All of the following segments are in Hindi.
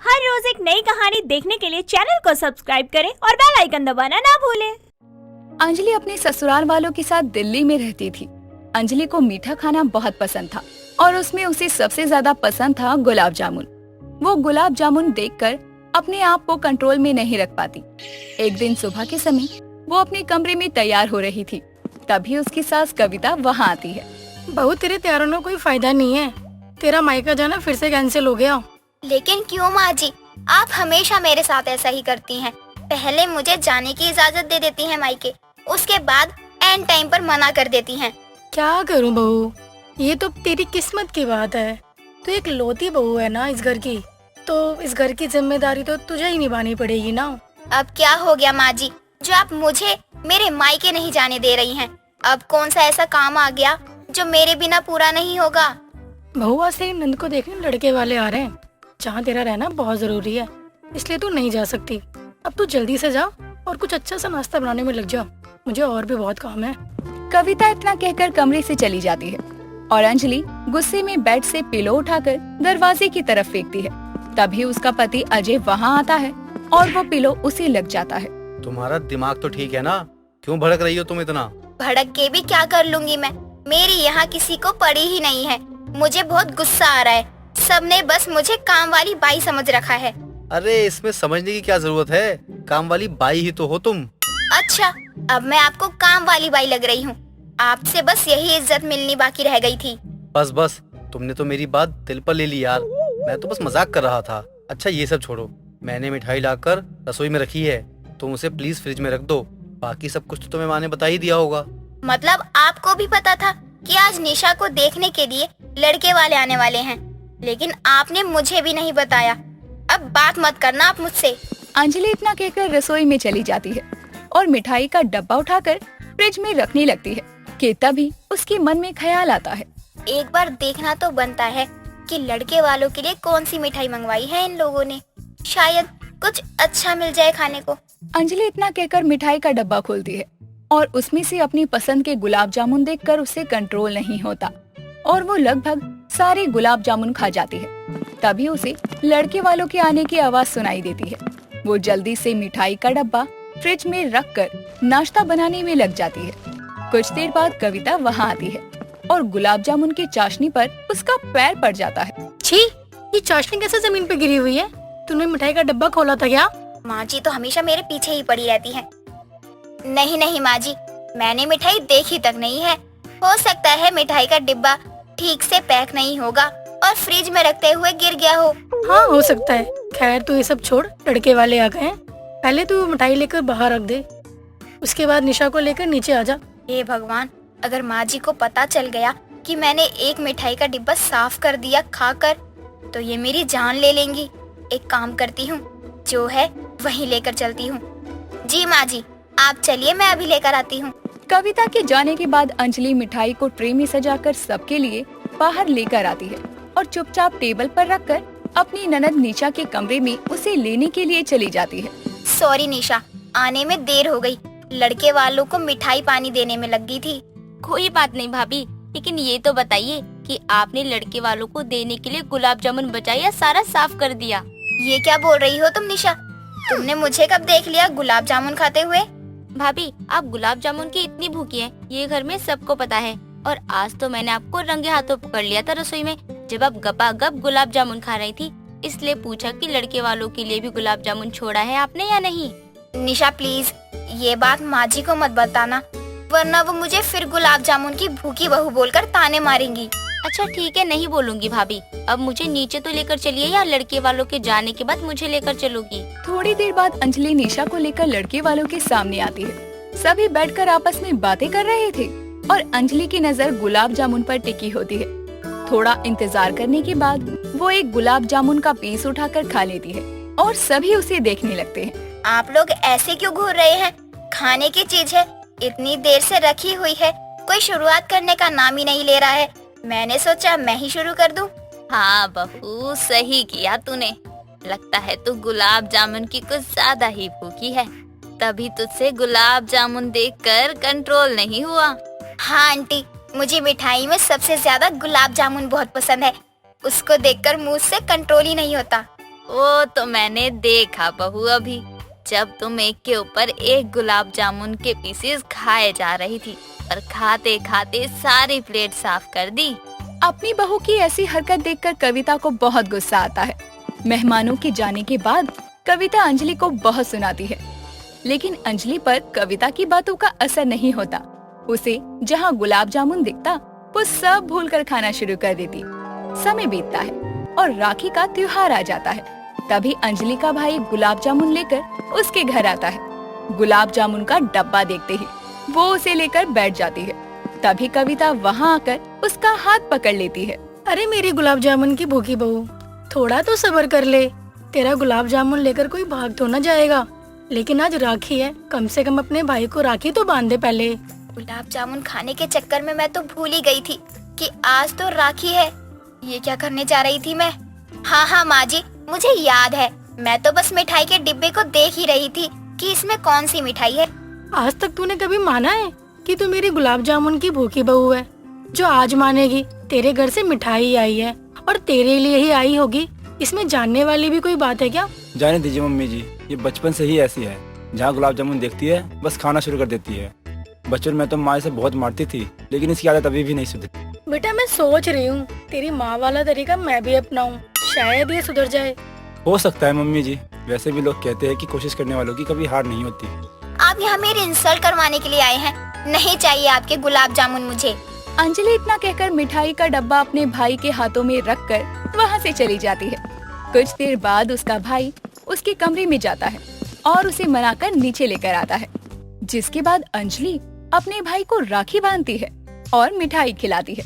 हर रोज एक नई कहानी देखने के लिए चैनल को सब्सक्राइब करें और बेल आइकन दबाना ना भूलें। अंजलि अपने ससुराल वालों के साथ दिल्ली में रहती थी। अंजलि को मीठा खाना बहुत पसंद था और उसमें उसे सबसे ज्यादा पसंद था गुलाब जामुन। वो गुलाब जामुन देखकर अपने आप को कंट्रोल में नहीं रख पाती। एक दिन सुबह के समय वो अपने कमरे में तैयार हो रही थी, तभी उसकी सास कविता वहाँ आती है। बहू, तेरे तैयारों में कोई फायदा नहीं है। तेरा मायका जाना फिर से कैंसिल हो गया। लेकिन क्यों माँ जी, आप हमेशा मेरे साथ ऐसा ही करती हैं। पहले मुझे जाने की इजाजत दे देती हैं मायके, उसके बाद एंड टाइम पर मना कर देती हैं। क्या करूं बहू, ये तो तेरी किस्मत की बात है। तू एक लौती बहू है ना इस घर की, तो इस घर की जिम्मेदारी तो तुझे ही निभानी पड़ेगी ना। अब क्या हो गया माँ जी, जो आप मुझे मेरे मायके नहीं जाने दे रही हैं? अब कौन सा ऐसा काम आ गया जो मेरे बिना पूरा नहीं होगा? बहू, आज तेरी नंद को देखने लड़के वाले आ रहे हैं, जहाँ तेरा रहना बहुत जरूरी है, इसलिए तू नहीं जा सकती। अब तू जल्दी से जा और कुछ अच्छा सा नाश्ता बनाने में लग जा, मुझे और भी बहुत काम है। कविता इतना कहकर कमरे से चली जाती है और अंजलि गुस्से में बेड से पिलो उठाकर दरवाजे की तरफ फेंकती है। तभी उसका पति अजय वहाँ आता है और वो पिलो उसे लग जाता है। तुम्हारा दिमाग तो ठीक है ना? क्यों भड़क रही हो तुम इतना? भड़क के भी क्या कर लूंगी मैं? मेरी यहाँ किसी को पड़ी ही नहीं है। मुझे बहुत गुस्सा आ रहा है। सबने बस मुझे काम वाली बाई समझ रखा है। अरे इसमें समझने की क्या जरूरत है? काम वाली बाई ही तो हो तुम। अच्छा, अब मैं आपको काम वाली बाई लग रही हूँ। आपसे बस यही इज्जत मिलनी बाकी रह गई थी। बस बस, तुमने तो मेरी बात दिल पर ले ली यार। मैं तो बस मजाक कर रहा था। अच्छा ये सब छोड़ो, मैंने मिठाई लाकर रसोई में रखी है, तुम उसे प्लीज फ्रिज में रख दो। बाकी सब कुछ तो तुम्हें माँ ने बता ही दिया होगा। मतलब आपको भी पता था कि आज निशा को देखने के लिए लड़के वाले आने वाले हैं, लेकिन आपने मुझे भी नहीं बताया। अब बात मत करना आप मुझसे। अंजलि इतना कहकर रसोई में चली जाती है और मिठाई का डब्बा उठाकर फ्रिज में रखने लगती है कि तभी उसके मन में ख्याल आता है। एक बार देखना तो बनता है कि लड़के वालों के लिए कौन सी मिठाई मंगवाई है इन लोगों ने। शायद कुछ अच्छा मिल जाए खाने को। अंजलि इतना कहकर मिठाई का डब्बा खोलती है और उसमें से अपनी पसंद के गुलाब जामुन देखकर उसे कंट्रोल नहीं होता और वो लगभग सारे गुलाब जामुन खा जाती है। तभी उसे लड़के वालों के आने की आवाज सुनाई देती है। वो जल्दी से मिठाई का डब्बा फ्रिज में रखकर नाश्ता बनाने में लग जाती है। कुछ देर बाद कविता वहाँ आती है और गुलाब जामुन की चाशनी पर उसका पैर पड़ जाता है। छी, ये चाशनी कैसे जमीन पे गिरी हुई है? तूने मिठाई का डब्बा खोला था क्या? माँ जी तो हमेशा मेरे पीछे ही पड़ी रहती है। नहीं नहीं माँ जी, मैंने मिठाई देखी तक नहीं है। हो सकता है मिठाई का डिब्बा ठीक से पैक नहीं होगा और फ्रिज में रखते हुए गिर गया हो। हाँ, हो सकता है। खैर तू ये सब छोड़, लड़के वाले आ गए हैं। पहले तू मिठाई लेकर बाहर रख दे, उसके बाद निशा को लेकर नीचे आ जा। हे भगवान, अगर माँ जी को पता चल गया कि मैंने एक मिठाई का डिब्बा साफ कर दिया खाकर, तो ये मेरी जान ले लेंगी। एक काम करती हूँ, जो है वही लेकर चलती हूँ। जी माँ जी, आप चलिए, मैं अभी लेकर आती हूँ। कविता के जाने के बाद अंजलि मिठाई को ट्रे में सजाकर सबके लिए बाहर लेकर आती है और चुपचाप टेबल पर रखकर अपनी ननद निशा के कमरे में उसे लेने के लिए चली जाती है। सॉरी निशा, आने में देर हो गई। लड़के वालों को मिठाई पानी देने में लग गई थी। कोई बात नहीं भाभी, लेकिन ये तो बताइए कि आपने लड़के वालों को देने के लिए गुलाब जामुन बचाया या सारा साफ कर दिया? ये क्या बोल रही हो तुम निशा? तुमने मुझे कब देख लिया गुलाब जामुन खाते हुए? भाभी, आप गुलाब जामुन की इतनी भूखी हैं, ये घर में सबको पता है। और आज तो मैंने आपको रंगे हाथों पकड़ लिया था रसोई में, जब आप गपागप गुलाब जामुन खा रही थी। इसलिए पूछा कि लड़के वालों के लिए भी गुलाब जामुन छोड़ा है आपने या नहीं। निशा प्लीज, ये बात माँ जी को मत बताना, वरना वो मुझे फिर गुलाब जामुन की भूखी बहू बोलकर ताने मारेंगी। अच्छा ठीक है, नहीं बोलूंगी भाभी। अब मुझे नीचे तो लेकर चलिए या लड़के वालों के जाने के बाद मुझे लेकर चलोगी? थोड़ी देर बाद अंजलि निशा को लेकर लड़के वालों के सामने आती है। सभी बैठकर आपस में बातें कर रहे थे और अंजलि की नजर गुलाब जामुन पर टिकी होती है। थोड़ा इंतजार करने के बाद वो एक गुलाब जामुन का पीस उठाकर खा लेती है और सभी उसे देखने लगते हैं। आप लोग ऐसे क्यों घूर रहे हैं? खाने की चीज है, इतनी देर से रखी हुई है, कोई शुरुआत करने का नाम ही नहीं ले रहा है। मैंने सोचा मैं ही शुरू कर दूं। हाँ बहू, सही किया तूने। लगता है तू गुलाब जामुन की कुछ ज्यादा ही भूखी है, तभी तुझसे गुलाब जामुन देखकर कंट्रोल नहीं हुआ। हाँ आंटी, मुझे मिठाई में सबसे ज्यादा गुलाब जामुन बहुत पसंद है। उसको देखकर मुंह से कंट्रोल ही नहीं होता। वो तो मैंने देखा बहू अभी, जब तुम एक के ऊपर एक गुलाब जामुन के पीसेस खाए जा रही थी और खाते खाते सारी प्लेट साफ कर दी। अपनी बहू की ऐसी हरकत देखकर कविता को बहुत गुस्सा आता है। मेहमानों के जाने के बाद कविता अंजलि को बहुत सुनाती है, लेकिन अंजलि पर कविता की बातों का असर नहीं होता। उसे जहाँ गुलाब जामुन दिखता वो सब भूलकर खाना शुरू कर देती। समय बीतता है और राखी का त्योहार आ जाता है। तभी अंजलि का भाई गुलाब जामुन लेकर उसके घर आता है। गुलाब जामुन का डब्बा देखते ही वो उसे लेकर बैठ जाती है। तभी कविता वहाँ आकर उसका हाथ पकड़ लेती है। अरे मेरी गुलाब जामुन की भूखी बहू, थोड़ा तो सब्र कर ले। तेरा गुलाब जामुन लेकर कोई भाग तो न जाएगा। लेकिन आज राखी है, कम से कम अपने भाई को राखी तो बांध दे पहले। गुलाब जामुन खाने के चक्कर में मैं तो भूल ही गई थी कि आज तो राखी है। ये क्या करने जा रही थी मैं? हाँ माँ जी, मुझे याद है। मैं तो बस मिठाई के डिब्बे को देख ही रही थी कि इसमें कौन सी मिठाई है। आज तक तूने कभी माना है कि तू मेरी गुलाब जामुन की भूखी बहू है? जो आज मानेगी तेरे घर से मिठाई आई है और तेरे लिए ही आई होगी, इसमें जानने वाली भी कोई बात है क्या? जाने दीजिए मम्मी जी, ये बचपन से ही ऐसी है। जहाँ गुलाब जामुन देखती है बस खाना शुरू कर देती है। बचपन में तो माँ इसे बहुत मारती थी, लेकिन इसकी आदत अभी भी नहीं सुधरी। बेटा मैं सोच रही हूँ तेरी माँ वाला तरीका मैं भी अपनाऊं, शायद ये सुधर जाए। हो सकता है मम्मी जी, वैसे भी लोग कहते हैं कि कोशिश करने वालों की कभी हार नहीं होती। आप यहाँ मेरी इंसल्ट करवाने के लिए आए हैं? नहीं चाहिए आपके गुलाब जामुन मुझे। अंजलि इतना कहकर मिठाई का डब्बा अपने भाई के हाथों में रखकर वहाँ से चली जाती है। कुछ देर बाद उसका भाई उसके कमरे में जाता है और उसे मनाकर नीचे लेकर आता है, जिसके बाद अंजलि अपने भाई को राखी बांधती है और मिठाई खिलाती है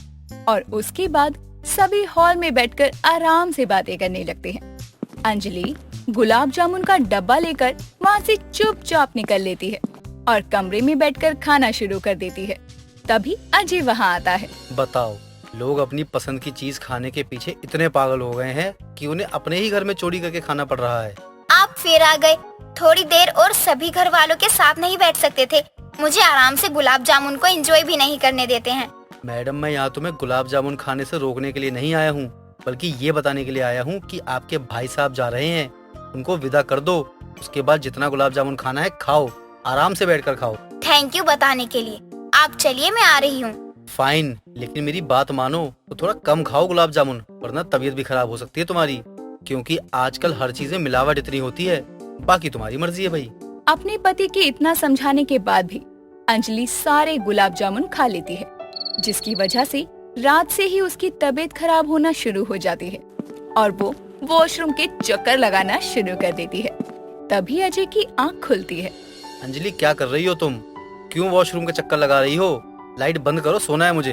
और उसके बाद सभी हॉल में बैठकर आराम से बातें करने लगते हैं। अंजलि गुलाब जामुन का डब्बा लेकर वहाँ से चुपचाप निकल लेती है और कमरे में बैठकर खाना शुरू कर देती है। तभी अजय वहाँ आता है। बताओ, लोग अपनी पसंद की चीज खाने के पीछे इतने पागल हो गए हैं कि उन्हें अपने ही घर में चोरी करके खाना पड़ रहा है। आप फिर आ गए। थोड़ी देर और सभी घर वालों के साथ नहीं बैठ सकते थे? मुझे आराम से गुलाब जामुन को एंजॉय भी नहीं करने देते हैं। मैडम, मैं यहाँ तुम्हें गुलाब जामुन खाने से रोकने के लिए नहीं आया हूँ, बल्कि ये बताने के लिए आया हूँ कि आपके भाई साहब जा रहे हैं, उनको विदा कर दो। उसके बाद जितना गुलाब जामुन खाना है खाओ, आराम से बैठकर खाओ। थैंक यू बताने के लिए। आप चलिए, मैं आ रही हूँ। फाइन, लेकिन मेरी बात मानो तो थोड़ा कम खाओ गुलाब जामुन, वरना तबीयत भी खराब हो सकती है तुम्हारी, क्योंकि आजकल हर चीज में मिलावट इतनी होती है। बाकी तुम्हारी मर्जी है भाई। अपने पति के इतना समझाने के बाद भी अंजलि सारे गुलाब जामुन खा लेती है, जिसकी वजह से रात से ही उसकी तबीयत खराब होना शुरू हो जाती है और वो वॉशरूम के चक्कर लगाना शुरू कर देती है। तभी अजय की आंख खुलती है। अंजलि, क्या कर रही हो तुम? क्यों वॉशरूम के चक्कर लगा रही हो? लाइट बंद करो, सोना है मुझे।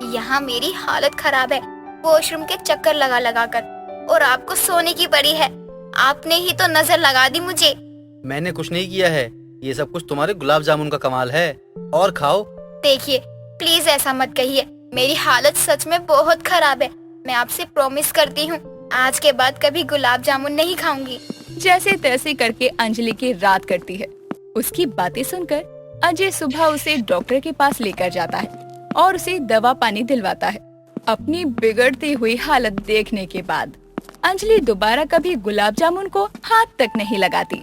यहाँ मेरी हालत खराब है वॉशरूम के चक्कर लगा लगा कर, और आपको सोने की पड़ी है। आपने ही तो नजर लगा दी मुझे। मैंने कुछ नहीं किया है, ये सब कुछ तुम्हारे गुलाब जामुन का कमाल है। और खाओ। देखिए, प्लीज ऐसा मत कहिए। मेरी हालत सच में बहुत खराब है। मैं आपसे प्रॉमिस करती हूँ, आज के बाद कभी गुलाब जामुन नहीं खाऊंगी। जैसे तैसे करके अंजलि की रात कटती है। उसकी बातें सुनकर अजय सुबह उसे डॉक्टर के पास लेकर जाता है और उसे दवा पानी दिलवाता है। अपनी बिगड़ती हुई हालत देखने के बाद अंजलि दोबारा कभी गुलाब जामुन को हाथ तक नहीं लगाती।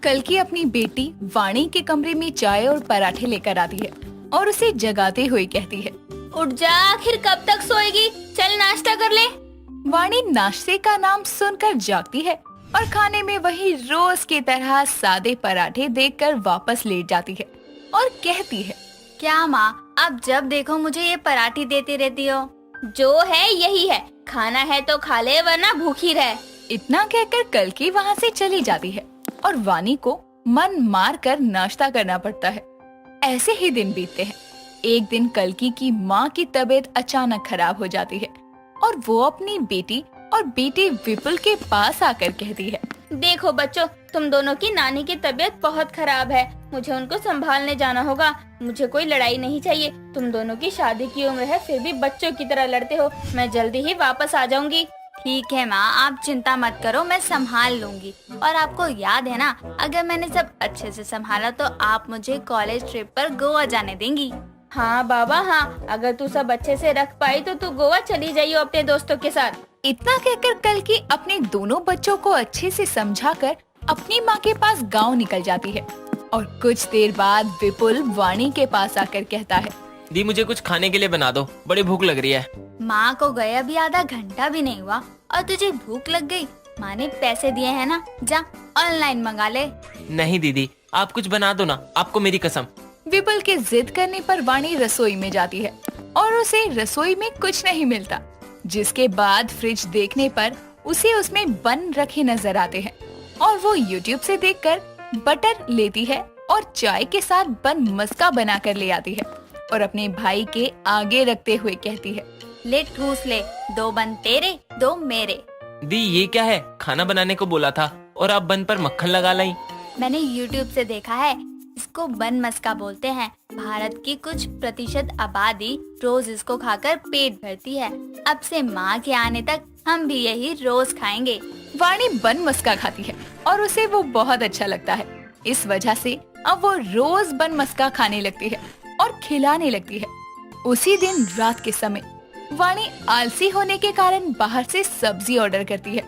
कल की अपनी बेटी वाणी के कमरे में चाय और पराठे लेकर आती है और उसे जगाते हुए कहती है, उठ जा, आखिर कब तक सोएगी? चल नाश्ता कर ले। वाणी नाश्ते का नाम सुनकर जागती है और खाने में वही रोज की तरह सादे पराठे देखकर वापस लेट जाती है और कहती है, क्या माँ, अब जब देखो मुझे ये पराठी देती रहती हो? जो है यही है, खाना है तो खा ले, वरना भूखी रह। इतना कहकर कल की वहाँ से चली जाती है और वाणी को मन मार कर नाश्ता करना पड़ता है। ऐसे ही दिन बीतते हैं। एक दिन कल्कि की माँ की तबीयत अचानक खराब हो जाती है और वो अपनी बेटी और बेटे विपुल के पास आकर कहती है, देखो बच्चों, तुम दोनों की नानी की तबीयत बहुत खराब है, मुझे उनको संभालने जाना होगा। मुझे कोई लड़ाई नहीं चाहिए। तुम दोनों की शादी की उम्र है, फिर भी बच्चों की तरह लड़ते हो। मैं जल्दी ही वापस आ जाऊंगी। ठीक है माँ, आप चिंता मत करो, मैं संभाल लूंगी। और आपको याद है ना, अगर मैंने सब अच्छे से संभाला तो आप मुझे कॉलेज ट्रिप पर गोवा जाने देंगी। हाँ बाबा हाँ, अगर तू सब अच्छे से रख पाई तो तू गोवा चली जाइयो अपने दोस्तों के साथ। इतना कहकर कल की अपने दोनों बच्चों को अच्छे से समझाकर अपनी माँ के पास गांव निकल जाती है। और कुछ देर बाद विपुल वाणी के पास आकर कहता है, दी मुझे कुछ खाने के लिए बना दो, बड़ी भूख लग रही है। माँ को गए अभी आधा घंटा भी नहीं हुआ और तुझे भूख लग गई। माँ ने पैसे दिए हैं ना, जा ऑनलाइन मंगा ले। नहीं दीदी, आप कुछ बना दो ना, आपको मेरी कसम। विपुल के जिद करने पर वाणी रसोई में जाती है और उसे रसोई में कुछ नहीं मिलता, जिसके बाद फ्रिज देखने पर उसे उसमें बन रखे नजर आते हैं और वो YouTube से देखकर बटर लेती है और चाय के साथ बन मस्का बनाकर ले आती है और अपने भाई के आगे रखते हुए कहती है, ले ठूस ले, 2 बन तेरे 2 मेरे। दी ये क्या है, खाना बनाने को बोला था और आप बन पर मक्खन लगा लाई। मैंने YouTube से देखा है, इसको बन मस्का बोलते हैं। भारत की कुछ प्रतिशत आबादी रोज इसको खाकर पेट भरती है। अब से माँ के आने तक हम भी यही रोज खाएंगे। वाणी बन मस्का खाती है और उसे वो बहुत अच्छा लगता है। इस वजह से अब वो रोज बन मस्का खाने लगती है और खिलाने लगती है। उसी दिन रात के समय वाणी आलसी होने के कारण बाहर से सब्जी ऑर्डर करती है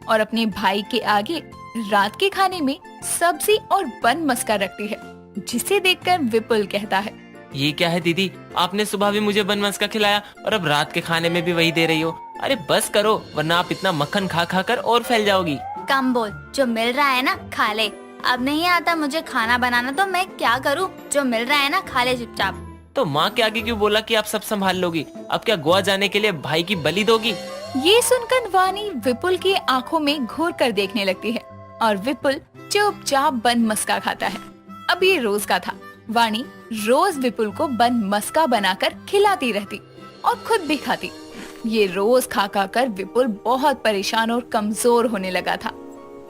और अपने भाई के आगे रात के खाने में सब्जी और बन मस्का रखती है, जिसे देखकर विपुल कहता है, ये क्या है दीदी, आपने सुबह भी मुझे बन मस्का खिलाया और अब रात के खाने में भी वही दे रही हो। अरे बस करो, वरना आप इतना मक्खन खा खा कर और फैल जाओगी। कम बोल, जो मिल रहा है ना खा ले। अब नहीं आता मुझे खाना बनाना तो मैं क्या करूँ? जो मिल रहा है ना खा ले चुपचाप। तो माँ के आगे क्यों बोला कि आप सब संभाल लोगी? अब क्या गोवा जाने के लिए भाई की बलि दोगी? ये सुनकर वाणी विपुल की आंखों में घूर कर देखने लगती है और विपुल चुपचाप बन मस्का खाता है। अब ये रोज का था। वाणी रोज विपुल को बन मस्का बनाकर खिलाती रहती और खुद भी खाती। ये रोज खा खा कर विपुल बहुत परेशान और कमजोर होने लगा था।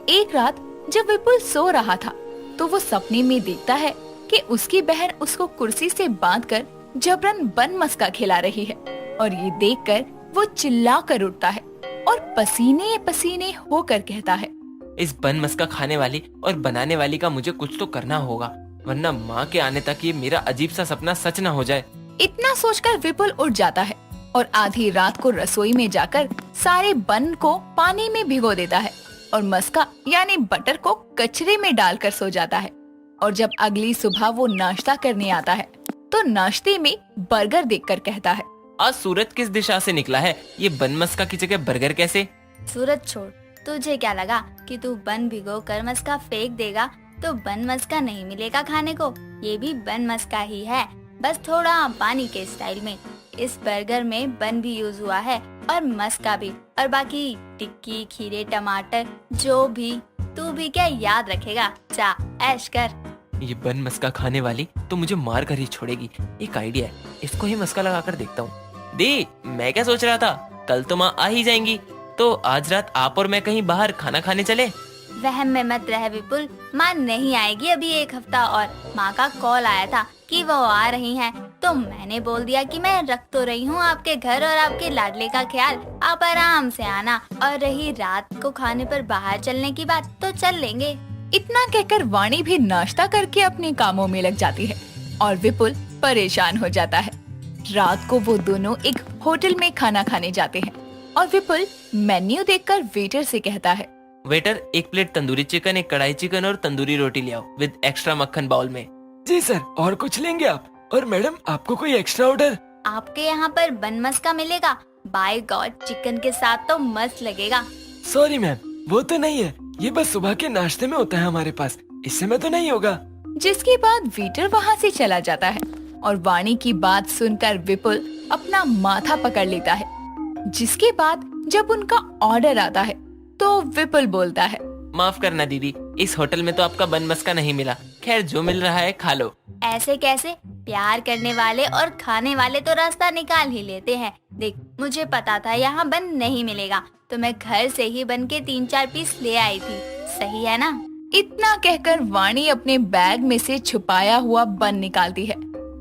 एक रात जब विपुल सो रहा था तो वो सपने में देखता है कि उसकी बहन उसको कुर्सी से बांधकर जबरन बन मस्का खिला रही है और ये देखकर वो चिल्ला कर उठता है और पसीने पसीने होकर कहता है, इस बन मस्का खाने वाली और बनाने वाली का मुझे कुछ तो करना होगा, वरना माँ के आने तक ये मेरा अजीब सा सपना सच न हो जाए। इतना सोचकर विपुल उठ जाता है और आधी रात को रसोई में जाकर सारे बन को पानी में भिगो देता है और मस्का यानी बटर को कचरे में डालकर सो जाता है। और जब अगली सुबह वो नाश्ता करने आता है तो नाश्ते में बर्गर देखकर कहता है, आज सूरज किस दिशा से निकला है? ये बन मस्का की जगह बर्गर कैसे? सूरज छोड़, तुझे क्या लगा कि तू बन भिगो कर मस्का फेंक देगा तो बन मस्का नहीं मिलेगा खाने को? ये भी बन मस्का ही है, बस थोड़ा पानी के स्टाइल में। इस बर्गर में बन भी यूज हुआ है और मस्का भी, और बाकी टिक्की खीरे टमाटर जो भी। तू भी क्या याद रखेगा? जा ऐश कर। ये बन मस्का खाने वाली तो मुझे मार कर ही छोड़ेगी। एक आइडिया है, इसको ही मस्का लगा कर देखता हूँ। दी, मैं क्या सोच रहा था, कल तो माँ आ ही जाएंगी, तो आज रात आप और मैं कहीं बाहर खाना खाने चले। वहम में मत रह विपुल, माँ नहीं आएगी अभी 1 हफ्ता और। माँ का कॉल आया था कि वो आ रही हैं, तो मैंने बोल दिया कि मैं रख तो रही हूँ आपके घर और आपके लाडले का ख्याल, आप आराम से आना। और रही रात को खाने पर बाहर चलने की बात, तो चल लेंगे। इतना कहकर वाणी भी नाश्ता करके अपने कामों में लग जाती है और विपुल परेशान हो जाता है। रात को वो दोनों एक होटल में खाना खाने जाते हैं और विपुल मेन्यू देखकर वेटर से कहता है, वेटर, 1 प्लेट तंदूरी चिकन, 1 कढ़ाई चिकन और तंदूरी रोटी ले आओ विद एक्स्ट्रा मक्खन बाउल में। जी सर, और कुछ लेंगे आप? और मैडम, आपको कोई एक्स्ट्रा ऑर्डर? आपके यहाँ पर बन मस्का मिलेगा? बाय गॉड, चिकन के साथ तो मस्त लगेगा। सॉरी मैम, वो तो नहीं है, ये बस सुबह के नाश्ते में होता है हमारे पास, इस समय तो नहीं होगा। जिसके बाद वेटर वहाँ से चला जाता है और वाणी की बात सुनकर विपुल अपना माथा पकड़ लेता है। जिसके बाद जब उनका ऑर्डर आता है तो विपुल बोलता है, माफ करना दीदी, इस होटल में तो आपका बन मस्का नहीं मिला। खैर, जो मिल रहा है खा लो। ऐसे कैसे? प्यार करने वाले और खाने वाले तो रास्ता निकाल ही लेते हैं। देख, मुझे पता था यहाँ बन नहीं मिलेगा, तो मैं घर से ही बन के 3-4 पीस ले आई थी। सही है ना? इतना कहकर वाणी अपने बैग में से छुपाया हुआ बन निकालती है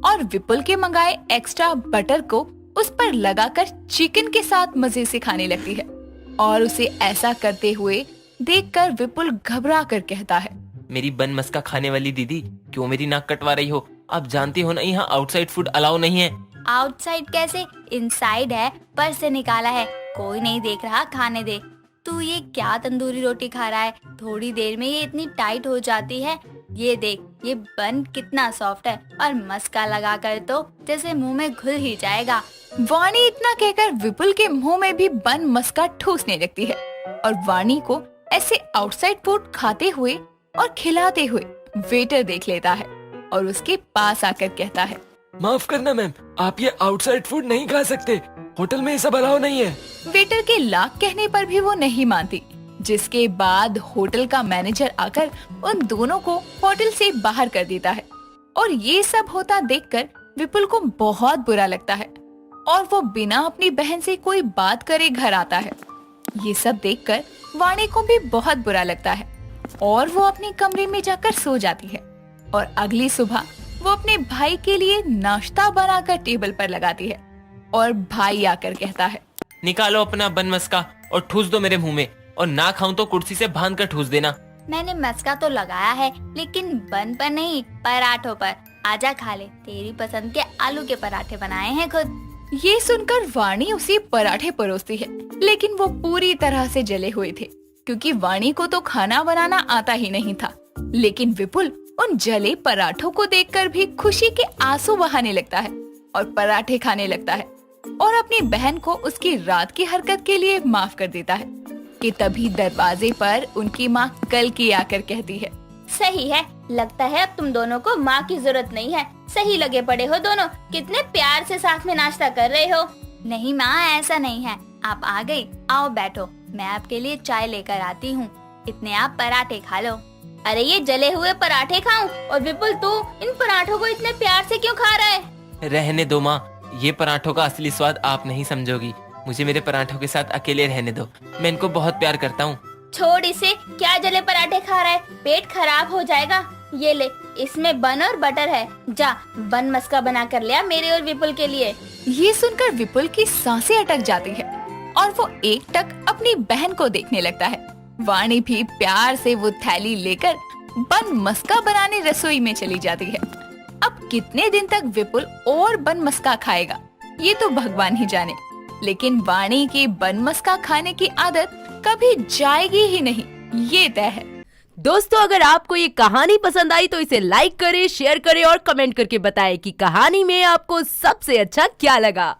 और विपुल के मंगाए एक्स्ट्रा बटर को उस पर लगाकर चिकन के साथ मजे से खाने लगती है। और उसे ऐसा करते हुए देखकर विपुल घबरा कर कहता है, मेरी बन मस्का खाने वाली दीदी, क्यों मेरी नाक कटवा रही हो? आप जानती हो ना, यहाँ आउटसाइड फूड अलाउ नहीं है। आउटसाइड कैसे? इनसाइड है, पर से निकाला है। कोई नहीं देख रहा, खाने दे। तू ये क्या तंदूरी रोटी खा रहा है? थोड़ी देर में ये इतनी टाइट हो जाती है। ये देख, ये बन कितना सॉफ्ट है और मस्का लगा कर तो जैसे मुंह में घुल ही जाएगा। वाणी इतना कहकर विपुल के मुंह में भी बन मस्का ठूसने लगती है और वाणी को ऐसे आउटसाइड फूड खाते हुए और खिलाते हुए वेटर देख लेता है और उसके पास आकर कहता है, माफ करना मैम, आप ये आउटसाइड फूड नहीं खा सकते, होटल में ये सब अलाउ नहीं है। वेटर के लाख कहने पर भी वो नहीं मानती, जिसके बाद होटल का मैनेजर आकर उन दोनों को होटल से बाहर कर देता है। और ये सब होता देखकर विपुल को बहुत बुरा लगता है और वो बिना अपनी बहन से कोई बात करे घर आता है। ये सब देखकर वाणी को भी बहुत बुरा लगता है और वो अपने कमरे में जाकर सो जाती है। और अगली सुबह वो अपने भाई के लिए नाश्ता बनाकर टेबल पर लगाती है और भाई आकर कहता है, निकालो अपना बन मस्का और ठूस दो मेरे मुंह में, और ना खाऊं तो कुर्सी से बांध कर ठूस देना। मैंने मस्का तो लगाया है, लेकिन बन पर नहीं, पराठों पर। आजा खा ले, तेरी पसंद के आलू के पराठे बनाए हैं खुद। ये सुनकर वाणी उसे पराठे परोसती है, लेकिन वो पूरी तरह से जले हुए थे क्योंकि वाणी को तो खाना बनाना आता ही नहीं था। लेकिन विपुल उन जले पराठों को देखकर भी खुशी के आंसू बहाने लगता है और पराठे खाने लगता है और अपनी बहन को उसकी रात की हरकत के लिए माफ कर देता है कि तभी दरवाजे पर उनकी माँ कल की आकर कहती है, सही है, लगता है अब तुम दोनों को माँ की जरूरत नहीं है। सही लगे पड़े हो दोनों, कितने प्यार से साथ में नाश्ता कर रहे हो। नहीं माँ, ऐसा नहीं है। आप आ गई, आओ बैठो, मैं आपके लिए चाय लेकर आती हूँ। इतने आप पराठे खा लो। अरे ये जले हुए पराठे खाऊं? और विपुल तू इन पराठों को इतने प्यार से क्यों खा रहा है? रहने दो माँ, ये पराठों का असली स्वाद आप नहीं समझोगी। मुझे मेरे पराठों के साथ अकेले रहने दो, मैं इनको बहुत प्यार करता हूँ। छोड़ इसे, क्या जले पराठे खा रहा है? पेट खराब हो जाएगा। ये ले, इसमें बन और बटर है, जा बन मस्का बना कर ले आ मेरे और विपुल के लिए। ये सुनकर विपुल की सांसें अटक जाती है और वो एकटक अपनी बहन को देखने लगता है। वाणी भी प्यार से वो थैली लेकर बन मस्का बनाने रसोई में चली जाती है। अब कितने दिन तक विपुल और बन मस्का खाएगा ये तो भगवान ही जाने, लेकिन वाणी की बन मस्का खाने की आदत कभी जाएगी ही नहीं, ये तय है। दोस्तों, अगर आपको ये कहानी पसंद आई तो इसे लाइक करें, शेयर करें और कमेंट करके बताएं कि कहानी में आपको सबसे अच्छा क्या लगा।